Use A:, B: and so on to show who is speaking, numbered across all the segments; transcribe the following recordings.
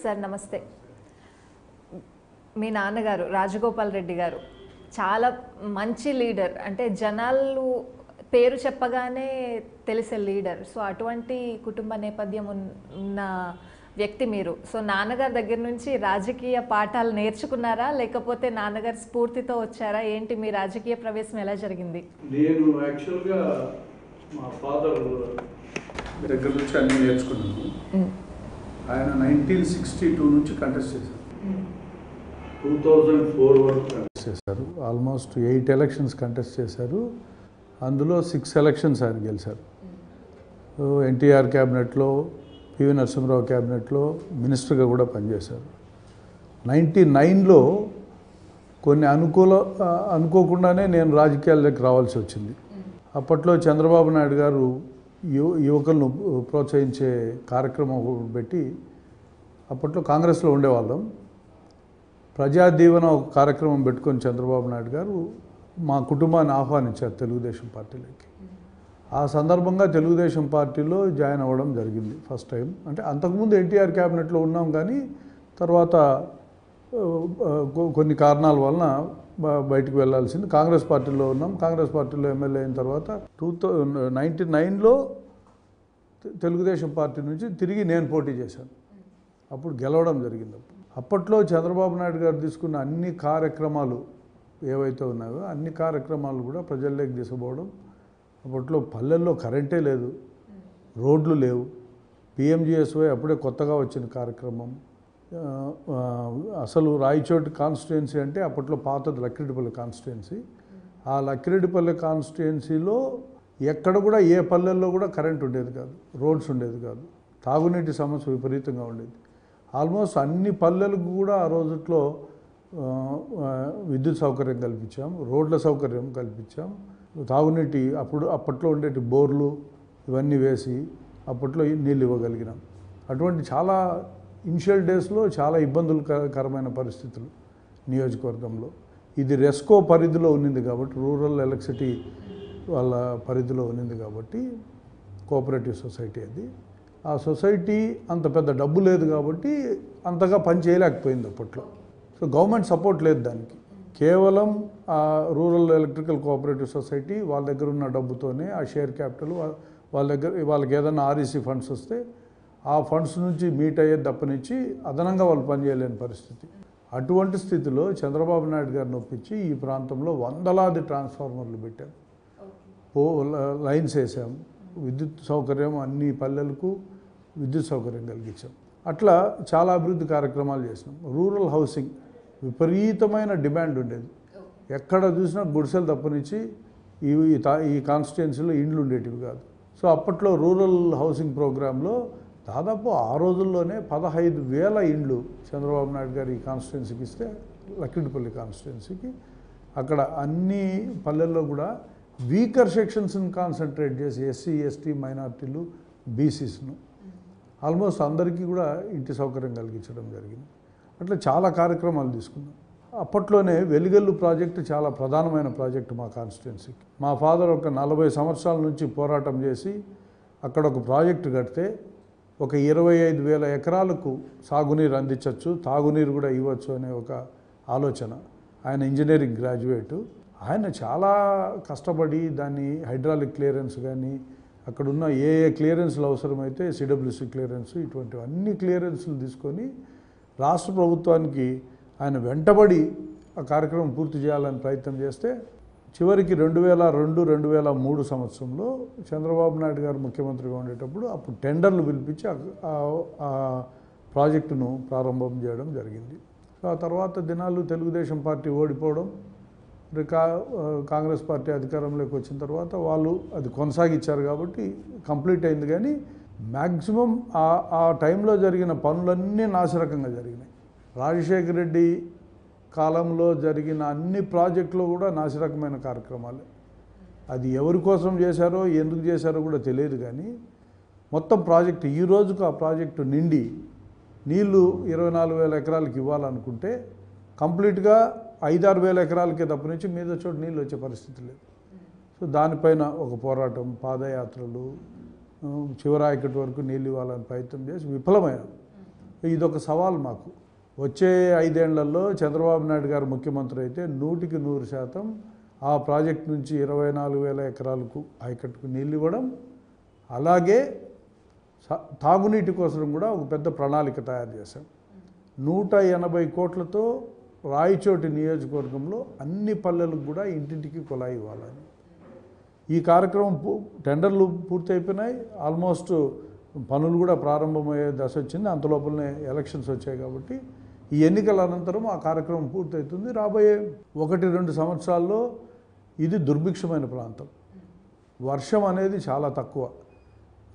A: Sir నమస్తే. మీ నాన్నగారు రాజగోపాల్ రెడ్డి గారు చాలా మంచి లీడర్, అంటే జనాలు పేరు చెప్పగానే తెలిసే లీడర్. సో అటువంటి కుటుంబ నేపథ్యం ఉన్న వ్యక్తి మీరు. సో నాన్నగారి దగ్గర నుంచి రాజకీయ పాఠాలు నేర్చుకున్నారా, లేకపోతే నాన్నగారి స్ఫూర్తితో వచ్చారా? ఏంటి మీ రాజకీయ ప్రవేశం ఎలా జరిగింది?
B: నేను యాక్చువల్గా మా ఫాదర్ దగ్గర నుంచి అన్నీ నేర్చుకున్నాను. ఆయన 1962 నుంచి కంటెస్ట్ చేశారు, 2004 వరకు కంటెస్ట్ చేశారు. ఆల్మోస్ట్ 8 ఎలక్షన్స్ కంటెస్ట్ చేశారు. అందులో 6 ఎలక్షన్స్ ఆయన గెలిచారు. ఎన్టీఆర్ క్యాబినెట్లో, పివి నరసింహరావు క్యాబినెట్లో మినిస్టర్గా కూడా పనిచేశారు. 99లో కొన్ని అనుకోకుండానే నేను రాజకీయాల్లోకి రావాల్సి వచ్చింది. అప్పట్లో చంద్రబాబు నాయుడు గారు యువకులను ప్రోత్సహించే కార్యక్రమం పెట్టి, అప్పట్లో కాంగ్రెస్లో ఉండేవాళ్ళం, ప్రజాదీవన ఒక కార్యక్రమం పెట్టుకొని చంద్రబాబు నాయుడు గారు మా కుటుంబాన్ని ఆహ్వానించారు తెలుగుదేశం పార్టీలోకి. ఆ సందర్భంగా తెలుగుదేశం పార్టీలో జాయిన్ అవ్వడం జరిగింది ఫస్ట్ టైం. అంటే అంతకుముందు ఎన్టీఆర్ క్యాబినెట్లో ఉన్నాం, కానీ తర్వాత కొన్ని కారణాల వలన బయటకు వెళ్ళాల్సింది. కాంగ్రెస్ పార్టీలో ఉన్నాం. కాంగ్రెస్ పార్టీలో ఎమ్మెల్యే అయిన తర్వాత 1999లో తెలుగుదేశం పార్టీ నుంచి తిరిగి నేను పోటీ చేశాను. అప్పుడు గెలవడం జరిగింది. అప్పట్లో చంద్రబాబు నాయుడు గారు తీసుకున్న అన్ని కార్యక్రమాలు ఏవైతే ఉన్నాయో అన్ని కార్యక్రమాలు కూడా ప్రజల్లోకి తీసుకుపోవడం. అప్పట్లో పల్లెల్లో కరెంటే లేదు, రోడ్లు లేవు, పిఎంజిఎస్వై అప్పుడే కొత్తగా వచ్చిన కార్యక్రమం. అసలు రాయచోటి కాన్స్టిట్యుయెన్సీ అంటే అప్పట్లో పాతది లక్కిరెడ్డిపల్లి కాన్స్టిట్యుయెన్సీ. ఆ లక్కిరెడ్డిపల్లి కాన్స్టిట్యుయెన్సీలో ఎక్కడ కూడా ఏ పల్లెల్లో కూడా కరెంట్ ఉండేది కాదు, రోడ్స్ ఉండేది కాదు, తాగునీటి సమస్య విపరీతంగా ఉండేది. ఆల్మోస్ట్ అన్ని పల్లెలకు కూడా ఆ రోజుట్లో విద్యుత్ సౌకర్యం కల్పించాం, రోడ్ల సౌకర్యం కల్పించాం, తాగునీటి అప్పట్లో ఉండేటి బోర్లు ఇవన్నీ వేసి అప్పట్లో నీళ్ళు ఇవ్వగలిగినాం. అటువంటి చాలా ఇనిషియల్ డేస్లో చాలా ఇబ్బందులకరమైన పరిస్థితులు నియోజకవర్గంలో. ఇది రెస్కో పరిధిలో ఉన్నింది కాబట్టి, రూరల్ ఎలక్ట్రిసిటీ వాళ్ళ పరిధిలో ఉన్నింది కాబట్టి, కోఆపరేటివ్ సొసైటీ అది. ఆ సొసైటీ అంత పెద్ద డబ్బు లేదు కాబట్టి అంతగా పని చేయలేకపోయింది అప్పట్లో. సో గవర్నమెంట్ సపోర్ట్ లేదు దానికి. కేవలం ఆ రూరల్ ఎలక్ట్రికల్ కోఆపరేటివ్ సొసైటీ వాళ్ళ దగ్గర ఉన్న డబ్బుతోనే, ఆ షేర్ క్యాపిటల్ వాళ్ళకి ఏదైనా ఆర్ఈసీ ఫండ్స్ వస్తే ఆ ఫండ్స్ నుంచి మీట్ అయ్యేది తప్పనిచ్చి అదనంగా వాళ్ళు పనిచేయలేని పరిస్థితి. అటువంటి స్థితిలో చంద్రబాబు నాయుడు గారిని ఒప్పించి ఈ ప్రాంతంలో వందలాది ట్రాన్స్ఫార్మర్లు పెట్టాం, లైన్స్ వేసాం, విద్యుత్ సౌకర్యం అన్ని పల్లెలకు విద్యుత్ సౌకర్యం కలిగించాం. అట్లా చాలా అభివృద్ధి కార్యక్రమాలు చేసినాం. రూరల్ హౌసింగ్ విపరీతమైన డిమాండ్ ఉండేది. ఎక్కడ చూసినా గుడిసెలు తప్పనిచ్చి ఈ కాన్స్టిట్యుయెన్సీలో ఇండ్లు ఉండేటివి కాదు. సో అప్పట్లో రూరల్ హౌసింగ్ ప్రోగ్రాంలో దాదాపు ఆ రోజుల్లోనే 15,000 ఇండ్లు చంద్రబాబు నాయుడు గారు ఈ కాన్స్టిట్యుయెన్సీకి ఇస్తే, లక్కిరెడ్డిపల్లి కాన్స్టిట్యుయెన్సీకి, అక్కడ అన్ని పల్లెల్లో కూడా వీకర్ సెక్షన్స్ని కాన్సన్ట్రేట్ చేసి ఎస్సీ, ఎస్టీ, మైనార్టీలు, బీసీస్ను ఆల్మోస్ట్ అందరికీ కూడా ఇంటి సౌకర్యం కలిగించడం జరిగింది. అట్లా చాలా కార్యక్రమాలు తీసుకున్నాం. అప్పట్లోనే వెలిగల్లు ప్రాజెక్టు చాలా ప్రధానమైన ప్రాజెక్టు మా కాన్స్టిట్యుయెన్సీకి. మా ఫాదర్ ఒక 40 సంవత్సరాల నుంచి పోరాటం చేసి అక్కడ ఒక ప్రాజెక్టు కడితే ఒక 25,000 ఎకరాలకు సాగునీరు అందించవచ్చు, తాగునీరు కూడా ఇవ్వచ్చు అనే ఒక ఆలోచన. ఆయన ఇంజనీరింగ్ గ్రాడ్యుయేటు. ఆయన చాలా కష్టపడి దాన్ని హైడ్రాలిక్ క్లియరెన్స్ కానీ, అక్కడున్న ఏ క్లియరెన్స్లు అవసరమైతే సిడబ్ల్యూసి క్లియరెన్స్, ఇటువంటి అన్ని క్లియరెన్స్లు తీసుకొని రాష్ట్ర ప్రభుత్వానికి ఆయన వెంటబడి ఆ కార్యక్రమం పూర్తి చేయాలని ప్రయత్నం చేస్తే, చివరికి 2002-2003 సంవత్సరంలో చంద్రబాబు నాయుడు గారు ముఖ్యమంత్రిగా ఉండేటప్పుడు అప్పుడు టెండర్లు పిలిపించి ఆ ప్రాజెక్టును ప్రారంభం చేయడం జరిగింది. ఆ తర్వాత దినాలు తెలుగుదేశం పార్టీ ఓడిపోవడం, కాంగ్రెస్ పార్టీ అధికారంలోకి వచ్చిన తర్వాత వాళ్ళు అది కొనసాగించారు కాబట్టి కంప్లీట్ అయింది. కానీ మ్యాక్సిమం ఆ టైంలో జరిగిన పనులన్నీ నాసిరకంగా జరిగినాయి. రాజశేఖర రెడ్డి కాలంలో జరిగిన అన్ని ప్రాజెక్టులు కూడా నాసిరకమైన కార్యక్రమాలే. అది ఎవరి కోసం చేశారో, ఎందుకు చేశారో కూడా తెలియదు. కానీ మొత్తం ప్రాజెక్టు ఈ రోజుకు ఆ ప్రాజెక్టు నిండి నీళ్లు 24,000 ఎకరాలకు ఇవ్వాలనుకుంటే కంప్లీట్గా 5-6 వేల ఎకరాలకే తప్పనించి మీద చోట నీళ్ళు వచ్చే పరిస్థితి లేదు. సో దానిపైన ఒక పోరాటం, పాదయాత్రలు, చివరాయికటి వరకు నీళ్ళు ఇవ్వాలని ప్రయత్నం చేసి విఫలమయ్యాం. ఇదొక సవాల్ మాకు. వచ్చే 5 ఏళ్లలో చంద్రబాబు నాయుడు గారు ముఖ్యమంత్రి అయితే 100% ఆ ప్రాజెక్ట్ నుంచి 24,000 ఎకరాలకు ఆయకట్టుకు నీళ్ళు ఇవ్వడం, అలాగే తాగునీటి కోసం కూడా ఒక పెద్ద ప్రణాళిక తయారు చేశాం. 180 కోట్లతో రాయచోటి నియోజకవర్గంలో అన్ని పల్లెలకు కూడా ఇంటింటికి కుళాయి ఇవ్వాలని ఈ కార్యక్రమం టెండర్లు పూర్తి అయిపోయినాయి. ఆల్మోస్ట్ పనులు కూడా ప్రారంభమయ్యే దశ వచ్చింది. అంతలోపలనే ఎలక్షన్స్ వచ్చాయి కాబట్టి ఈ ఎన్నికల అనంతరం ఆ కార్యక్రమం పూర్తవుతుంది. రాబోయే 1-2 సంవత్సరాల్లో ఇది దుర్భిక్షమైన ప్రాంతం. వర్షం అనేది చాలా తక్కువ.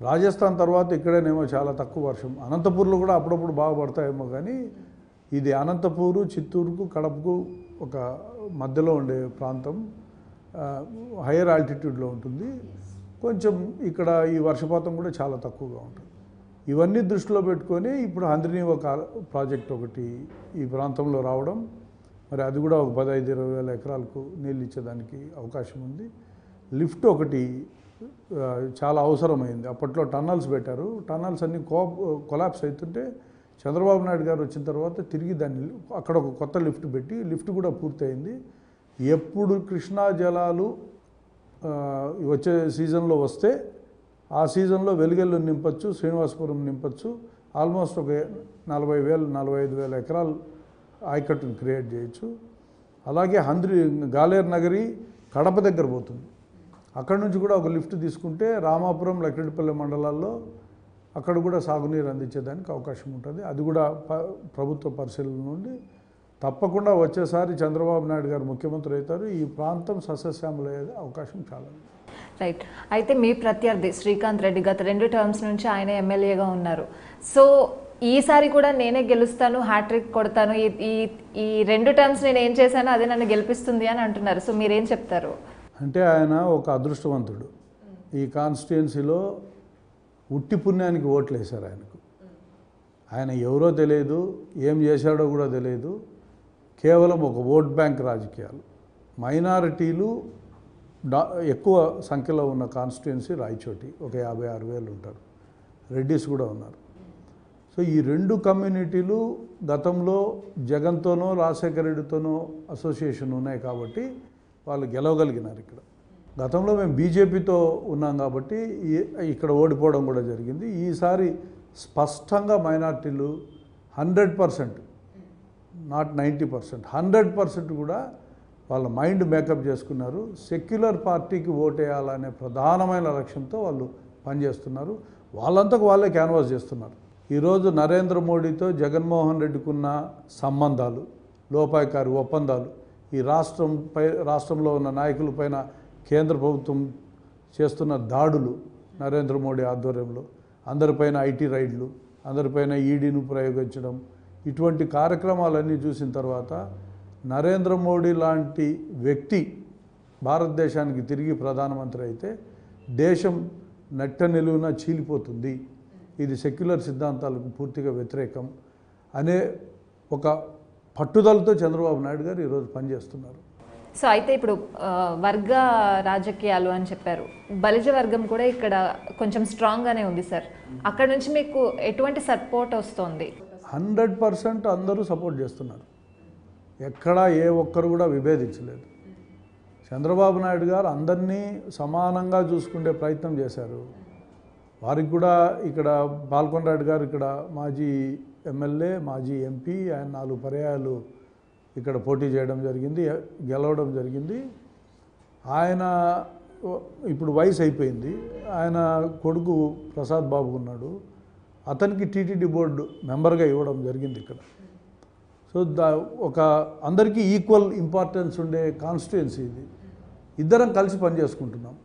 B: రాజస్థాన్ తర్వాత ఇక్కడేనేమో చాలా తక్కువ వర్షం. అనంతపూర్లో కూడా అప్పుడప్పుడు బాగా పడతాయేమో, కానీ ఇది అనంతపూరు, చిత్తూరుకు, కడపకు ఒక మధ్యలో ఉండే ప్రాంతం. హైయర్ ఆల్టిట్యూడ్లో ఉంటుంది. కొంచెం ఇక్కడ ఈ వర్షపాతం కూడా చాలా తక్కువగా ఉంటుంది. ఇవన్నీ దృష్టిలో పెట్టుకొని ఇప్పుడు హంద్రీనీవా ప్రాజెక్ట్ ఒకటి ఈ ప్రాంతంలో రావడం, మరి అది కూడా ఒక 15-20 వేల ఎకరాలకు నీళ్ళు ఇచ్చేదానికి అవకాశం ఉంది. లిఫ్ట్ ఒకటి చాలా అవసరమైంది. అప్పట్లో టన్నల్స్ పెట్టారు. టన్నల్స్ అన్నీ కొలాప్స్ అవుతుంటే చంద్రబాబు నాయుడు గారు వచ్చిన తర్వాత తిరిగి దాన్ని అక్కడ ఒక కొత్త లిఫ్ట్ పెట్టి లిఫ్ట్ కూడా పూర్తయింది. ఎప్పుడు కృష్ణా జలాలు వచ్చే సీజన్లో వస్తే ఆ సీజన్లో వెలుగెల్లు నింపచ్చు, శ్రీనివాసపురం నింపచ్చు. ఆల్మోస్ట్ ఒక 40,000-45,000 ఎకరాలు ఆయకట్టును క్రియేట్ చేయొచ్చు. అలాగే గాలేరు నగరి కడప దగ్గర పోతుంది. అక్కడ నుంచి కూడా ఒక లిఫ్ట్ తీసుకుంటే రామాపురం, లక్కిరెడ్డిపల్లి మండలాల్లో అక్కడ కూడా సాగునీరు అందించేదానికి అవకాశం ఉంటుంది. అది కూడా ప్రభుత్వ పరిశీలన నుండి తప్పకుండా వచ్చేసారి చంద్రబాబు నాయుడు గారు ముఖ్యమంత్రి అవుతారు. ఈ ప్రాంతం సస్యశ్యామలయ్యే అవకాశం చాలా.
A: రైట్. అయితే మీ ప్రత్యర్థి శ్రీకాంత్ రెడ్డి గత 2 టర్మ్స్ నుంచి ఆయన ఎమ్మెల్యేగా ఉన్నారు. సో ఈసారి కూడా నేనే గెలుస్తాను, హ్యాట్రిక్ కొడతాను, ఈ 2 టర్మ్స్ నేను ఏం చేశానో అదే నన్ను గెలిపిస్తుంది అని అంటున్నారు. సో మీరేం చెప్తారు?
B: అంటే ఆయన ఒక అదృష్టవంతుడు. ఈ కాన్స్టిట్యుయెన్సీలో ఉట్టి పుణ్యానికి ఓట్లు వేశారు ఆయనకు. ఆయన ఎవరో తెలియదు, ఏం చేశాడో కూడా తెలియదు. కేవలం ఒక ఓట్ బ్యాంక్ రాజకీయాలు. మైనారిటీలు ఎక్కువ సంఖ్యలో ఉన్న కాన్స్టిట్యుయెన్సీ రాయచోటి, ఒక 56,000 ఉంటారు. రెడ్డిస్ కూడా ఉన్నారు. సో ఈ 2 కమ్యూనిటీలు గతంలో జగన్తోనో రాజశేఖర రెడ్డితోనో అసోసియేషన్ ఉన్నాయి కాబట్టి వాళ్ళు గెలవగలిగినారు. ఇక్కడ గతంలో మేము బీజేపీతో ఉన్నాం కాబట్టి ఇక్కడ ఓడిపోవడం కూడా జరిగింది. ఈసారి స్పష్టంగా మైనార్టీలు 100%, నాట్ 90%, 100% కూడా వాళ్ళ మైండ్ మేకప్ చేసుకున్నారు. సెక్యులర్ పార్టీకి ఓటేయాలనే ప్రధానమైన లక్ష్యంతో వాళ్ళు పనిచేస్తున్నారు. వాళ్ళంతకు వాళ్ళే క్యాన్వాస్ చేస్తున్నారు. ఈరోజు నరేంద్ర మోడీతో జగన్మోహన్ రెడ్డికి ఉన్న సంబంధాలు, లోపాయకారి ఒప్పందాలు, ఈ రాష్ట్రంలో ఉన్న నాయకులపైన కేంద్ర ప్రభుత్వం చేస్తున్న దాడులు, నరేంద్ర మోడీ ఆధ్వర్యంలో అందరిపైన ఐటీ రైడ్లు, అందరిపైన ఈడీను ప్రయోగించడం, ఇటువంటి కార్యక్రమాలన్నీ చూసిన తర్వాత నరేంద్ర మోడీ లాంటి వ్యక్తి భారతదేశానికి తిరిగి ప్రధానమంత్రి అయితే దేశం నెట్ట నిలువున చీలిపోతుంది, ఇది సెక్యులర్ సిద్ధాంతాలకు పూర్తిగా వ్యతిరేకం అనే ఒక పట్టుదలతో చంద్రబాబు నాయుడు గారు ఈరోజు పనిచేస్తున్నారు.
A: సో అయితే ఇప్పుడు వర్గ రాజకీయాలు అని చెప్పారు. బలిజ వర్గం కూడా ఇక్కడ కొంచెం స్ట్రాంగ్గానే ఉంది సార్. అక్కడ నుంచి మీకు ఎటువంటి సపోర్ట్ వస్తుంది?
B: 100% అందరూ సపోర్ట్ చేస్తున్నారు. ఎక్కడా ఏ ఒక్కరు కూడా విభేదించలేదు. చంద్రబాబు నాయుడు గారు అందరినీ సమానంగా చూసుకునే ప్రయత్నం చేశారు. వారికి కూడా ఇక్కడ పాల్కొండరెడ్డి గారు ఇక్కడ మాజీ ఎమ్మెల్యే, మాజీ ఎంపీ, ఆయన 4 పర్యాయాలు ఇక్కడ పోటీ చేయడం జరిగింది, గెలవడం జరిగింది. ఆయన ఇప్పుడు వయసు అయిపోయింది. ఆయన కొడుకు ప్రసాద్ బాబు ఉన్నాడు, అతనికి టీటీడీ బోర్డు మెంబర్గా ఇవ్వడం జరిగింది ఇక్కడ. సో ఒక అందరికీ ఈక్వల్ ఇంపార్టెన్స్ ఉండే కాన్స్టిట్యుయెన్సీ ఇది. ఇద్దరం కలిసి పనిచేసుకుంటున్నాం.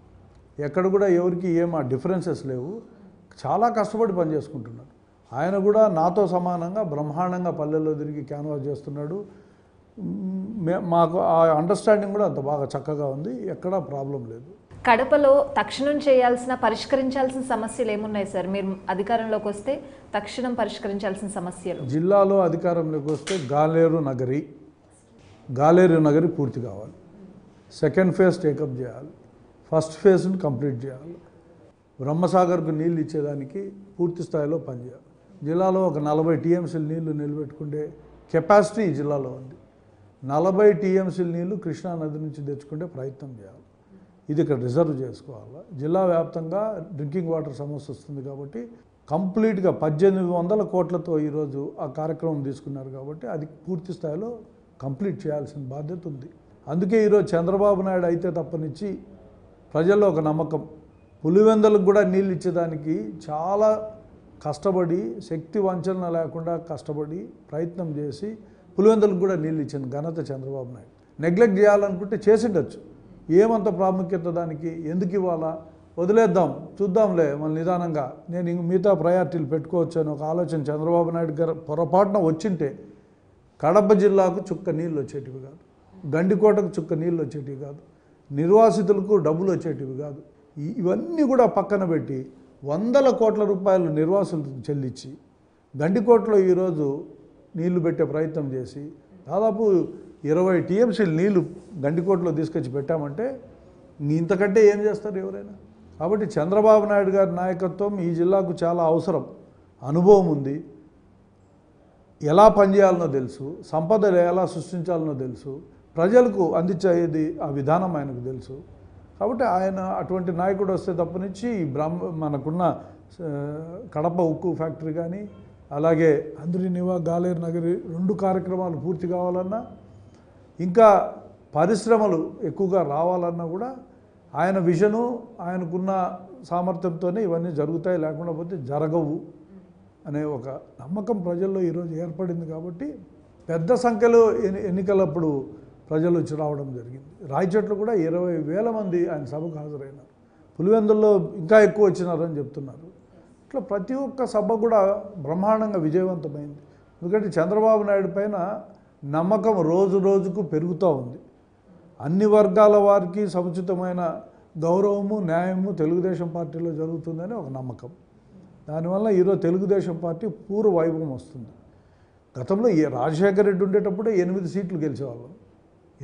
B: ఎక్కడ కూడా ఎవరికి ఆ డిఫరెన్సెస్ లేవు. చాలా కష్టపడి పనిచేసుకుంటున్నారు. ఆయన కూడా నాతో సమానంగా బ్రహ్మాండంగా పల్లెల్లో తిరిగి క్యాన్వాస్ చేస్తున్నాడు. మాకు ఆ అండర్స్టాండింగ్ కూడా అంత బాగా చక్కగా ఉంది. ఎక్కడా ప్రాబ్లం లేదు.
A: కడపలో తక్షణం పరిష్కరించాల్సిన సమస్యలు ఏమున్నాయి సార్? మీరు అధికారంలోకి వస్తే తక్షణం పరిష్కరించాల్సిన సమస్యలు.
B: జిల్లాలో అధికారంలోకి వస్తే గాలేరు నగరి పూర్తి కావాలి. సెకండ్ ఫేజ్ టేకప్ చేయాలి. ఫస్ట్ ఫేజ్ని కంప్లీట్ చేయాలి. బ్రహ్మసాగర్కు నీళ్ళు ఇచ్చేదానికి పూర్తి స్థాయిలో పనిచేయాలి. జిల్లాలో ఒక 40 టీఎంసీల నీళ్లు నిలబెట్టుకునే కెపాసిటీ ఈ జిల్లాలో ఉంది. 40 టీఎంసీల నీళ్లు కృష్ణా నది నుంచి తెచ్చుకుంటే ప్రయత్నం చేయాలి. ఇది ఇక్కడ రిజర్వ్ చేసుకోవాలి. జిల్లా వ్యాప్తంగా డ్రింకింగ్ వాటర్ సమస్య వస్తుంది కాబట్టి కంప్లీట్గా 1800 కోట్లతో ఈరోజు ఆ కార్యక్రమం తీసుకున్నారు కాబట్టి అది పూర్తి స్థాయిలో కంప్లీట్ చేయాల్సిన బాధ్యత ఉంది. అందుకే ఈరోజు చంద్రబాబు నాయుడు అయితే తప్పనిచ్చి ప్రజల్లో ఒక నమ్మకం, పులివెందులకు కూడా నీళ్ళు ఇచ్చేదానికి చాలా కష్టపడి శక్తి వంచన లేకుండా కష్టపడి ప్రయత్నం చేసి పులివెందులకు కూడా నీళ్ళు ఇచ్చిన ఘనత చంద్రబాబు నాయుడు. నెగ్లెక్ట్ చేయాలనుకుంటే చేసిండొచ్చు, ఏమంత ప్రాముఖ్యత దానికి, ఎందుకు ఇవ్వాలా, వదిలేద్దాం చూద్దాంలే మన నిదానంగా, నేను ఇంక మిగతా ప్రయారిటీలు పెట్టుకోవచ్చు అని ఒక ఆలోచన చంద్రబాబు నాయుడు గారు పొరపాటున వచ్చింటే కడప జిల్లాకు చుక్క నీళ్ళు వచ్చేటివి కాదు, గండికోటకు చుక్క నీళ్ళు వచ్చేటివి కాదు, నిర్వాసితులకు డబ్బులు వచ్చేటివి కాదు. ఇవన్నీ కూడా పక్కన పెట్టి 100 కోట్ల రూపాయలు నిర్వాసులకు చెల్లించి గండికోటలో ఈరోజు నీళ్లు పెట్టే ప్రయత్నం చేసి దాదాపు 20 టీఎంసీలు నీళ్లు గండికోటలో తీసుకొచ్చి పెట్టామంటే ఇంతకంటే ఏం చేస్తారు ఎవరైనా. కాబట్టి చంద్రబాబు నాయుడు గారి నాయకత్వం ఈ జిల్లాకు చాలా అవసరం, అనుభవం ఉంది, ఎలా పనిచేయాలనో తెలుసు, సంపదలు ఎలా సృష్టించాలనో తెలుసు, ప్రజలకు అందించేది ఆ విధానం ఆయనకు తెలుసు. కాబట్టి ఆయన అటువంటి నాయకుడు వస్తే తప్పనిచ్చి మనకున్న కడప ఉక్కు ఫ్యాక్టరీ కానీ అలాగే అంద్రినివా గాలేరు నగరి 2 కార్యక్రమాలు పూర్తి కావాలన్నా, ఇంకా పరిశ్రమలు ఎక్కువగా రావాలన్నా కూడా ఆయన విజను ఆయనకున్న సామర్థ్యంతోనే ఇవన్నీ జరుగుతాయి, లేకుండా పోతే జరగవు అనే ఒక నమ్మకం ప్రజల్లో ఈరోజు ఏర్పడింది. కాబట్టి పెద్ద సంఖ్యలో ఎన్నికలప్పుడు ప్రజలు వచ్చి రావడం జరిగింది. రాయచోట్ల కూడా 20,000 మంది ఆయన సభకు హాజరైనారు. పులివెందుల్లో ఇంకా ఎక్కువ వచ్చినారని చెప్తున్నారు. ఇట్లా ప్రతి ఒక్క సభ కూడా బ్రహ్మాండంగా విజయవంతమైంది. ఎందుకంటే చంద్రబాబు నాయుడు పైన నమ్మకం రోజు రోజుకు పెరుగుతూ ఉంది. అన్ని వర్గాల వారికి సముచితమైన గౌరవము న్యాయము తెలుగుదేశం పార్టీలో జరుగుతుందని ఒక నమ్మకం. దానివల్ల ఈరోజు తెలుగుదేశం పార్టీ పూర్వ వైభవం వస్తుంది. గతంలో రాజశేఖర రెడ్డి ఉండేటప్పుడే 8 సీట్లు గెలిచేవాళ్ళం.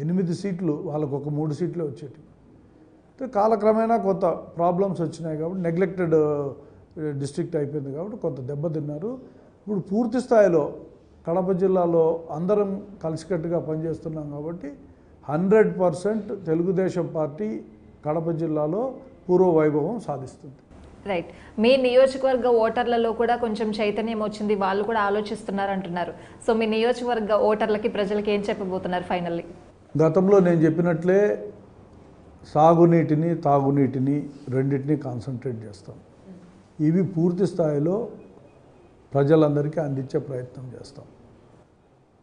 B: 8 సీట్లు వాళ్ళకు ఒక 3 సీట్లే వచ్చేటివి. కాలక్రమేణా కొంత ప్రాబ్లమ్స్ వచ్చినాయి కాబట్టి నెగ్లెక్టెడ్ డిస్ట్రిక్ట్ అయిపోయింది కాబట్టి కొంత దెబ్బతిన్నారు. ఇప్పుడు పూర్తి స్థాయిలో కడప జిల్లాలో అందరం కలిసికట్టుగా పనిచేస్తున్నాం కాబట్టి 100% తెలుగుదేశం పార్టీ కడప జిల్లాలో పూర్వ వైభవం సాధిస్తుంది.
A: రైట్. మీ నియోజకవర్గ ఓటర్లలో కూడా కొంచెం చైతన్యం వచ్చింది, వాళ్ళు కూడా ఆలోచిస్తున్నారు అంటున్నారు. సో మీ నియోజకవర్గ ఓటర్లకి ప్రజలకి ఏం చెప్పబోతున్నారు ఫైనల్లీ?
B: గతంలో నేను చెప్పినట్లే సాగునీటిని తాగునీటిని రెండింటినీ కాన్సన్ట్రేట్ చేస్తాం. ఇవి పూర్తి స్థాయిలో ప్రజలందరికీ అందించే ప్రయత్నం చేస్తాం.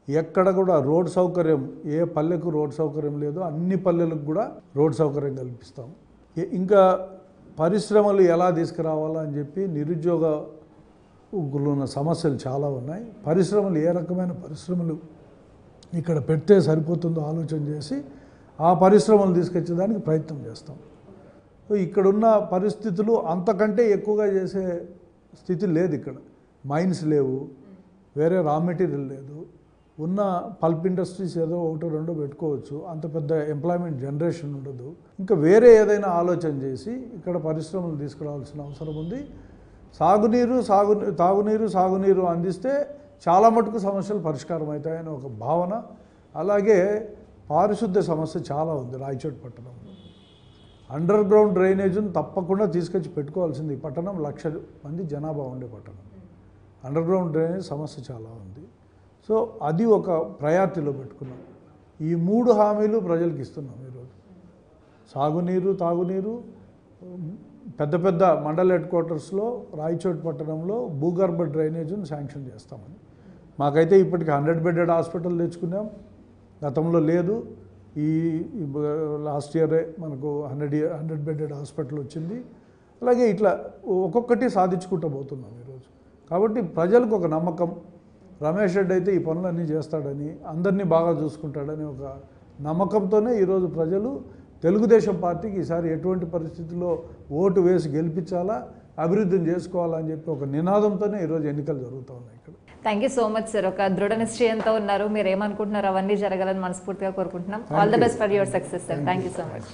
B: ఎక్కడ కూడా రోడ్ సౌకర్యం, ఏ పల్లెకు రోడ్ సౌకర్యం లేదో అన్ని పల్లెలకు కూడా రోడ్ సౌకర్యం కల్పిస్తాం. ఇంకా పరిశ్రమలు ఎలా తీసుకురావాలా అని చెప్పి నిరుద్యోగులున్న సమస్యలు చాలా ఉన్నాయి. పరిశ్రమలు ఏ రకమైన పరిశ్రమలు ఇక్కడ పెడితే సరిపోతుందో ఆలోచన చేసి ఆ పరిశ్రమలు తీసుకొచ్చేదానికి ప్రయత్నం చేస్తాం. ఇక్కడున్న పరిస్థితులు అంతకంటే ఎక్కువగా చేసే స్థితి లేదు. ఇక్కడ మైన్స్ లేవు, వేరే రా మెటీరియల్ లేదు, ఉన్న పల్ప్ ఇండస్ట్రీస్ ఏదో 1-2 పెట్టుకోవచ్చు, అంత పెద్ద ఎంప్లాయ్మెంట్ జనరేషన్ ఉండదు. ఇంకా వేరే ఏదైనా ఆలోచన చేసి ఇక్కడ పరిశ్రమలు తీసుకురావాల్సిన అవసరం ఉంది. తాగునీరు అందిస్తే చాలా మటుకు సమస్యలు పరిష్కారం అవుతాయని ఒక భావన. అలాగే పారిశుద్ధ్య సమస్య చాలా ఉంది రాయచోటి పట్టణంలో. అండర్ గ్రౌండ్ డ్రైనేజ్ను తప్పకుండా తీసుకొచ్చి పెట్టుకోవాల్సింది. ఈ పట్టణం 1,00,000 మంది జనాభా ఉండే పట్టణం. అండర్ గ్రౌండ్ డ్రైనేజ్ సమస్య చాలా ఉంది. సో అది ఒక ప్రయారిటీలో పెట్టుకున్నాం. ఈ 3 హామీలు ప్రజలకు ఇస్తున్నాం ఈరోజు. సాగునీరు, తాగునీరు, పెద్ద పెద్ద మండల హెడ్ క్వార్టర్స్లో రాయచోటి పట్టణంలో భూగర్భ డ్రైనేజ్ను శాంక్షన్ చేస్తామని. మాకైతే ఇప్పటికి 100 బెడెడ్ హాస్పిటల్ తెచ్చుకున్నాం, గతంలో లేదు. ఈ లాస్ట్ ఇయరే మనకు 100 బెడెడ్ హాస్పిటల్ వచ్చింది. అలాగే ఇట్లా ఒక్కొక్కటి సాధించుకుంటూ పోతున్నాం ఈరోజు. కాబట్టి ప్రజలకు ఒక నమ్మకం, రమేష్ రెడ్డి అయితే ఈ పనులన్నీ చేస్తాడని, అందరినీ బాగా చూసుకుంటాడని ఒక నమ్మకంతోనే ఈరోజు ప్రజలు తెలుగుదేశం పార్టీకి ఈసారి ఎటువంటి పరిస్థితుల్లో ఓటు వేసి గెలిపించాలా, అభివృద్ధిని చేసుకోవాలా అని చెప్పి ఒక నినాదంతోనే ఈరోజు ఎన్నికలు జరుగుతూ ఉన్నాయి ఇక్కడ.
A: Thank you so much sir. ఒక దృఢ నిశ్చయంతో ఉన్నారు. మీరు ఏమనుకుంటున్నారు అవన్నీ జరగాలని మనస్ఫూర్తిగా కోరుకుంటున్నాం. All the best for your success sir. Thank you so much.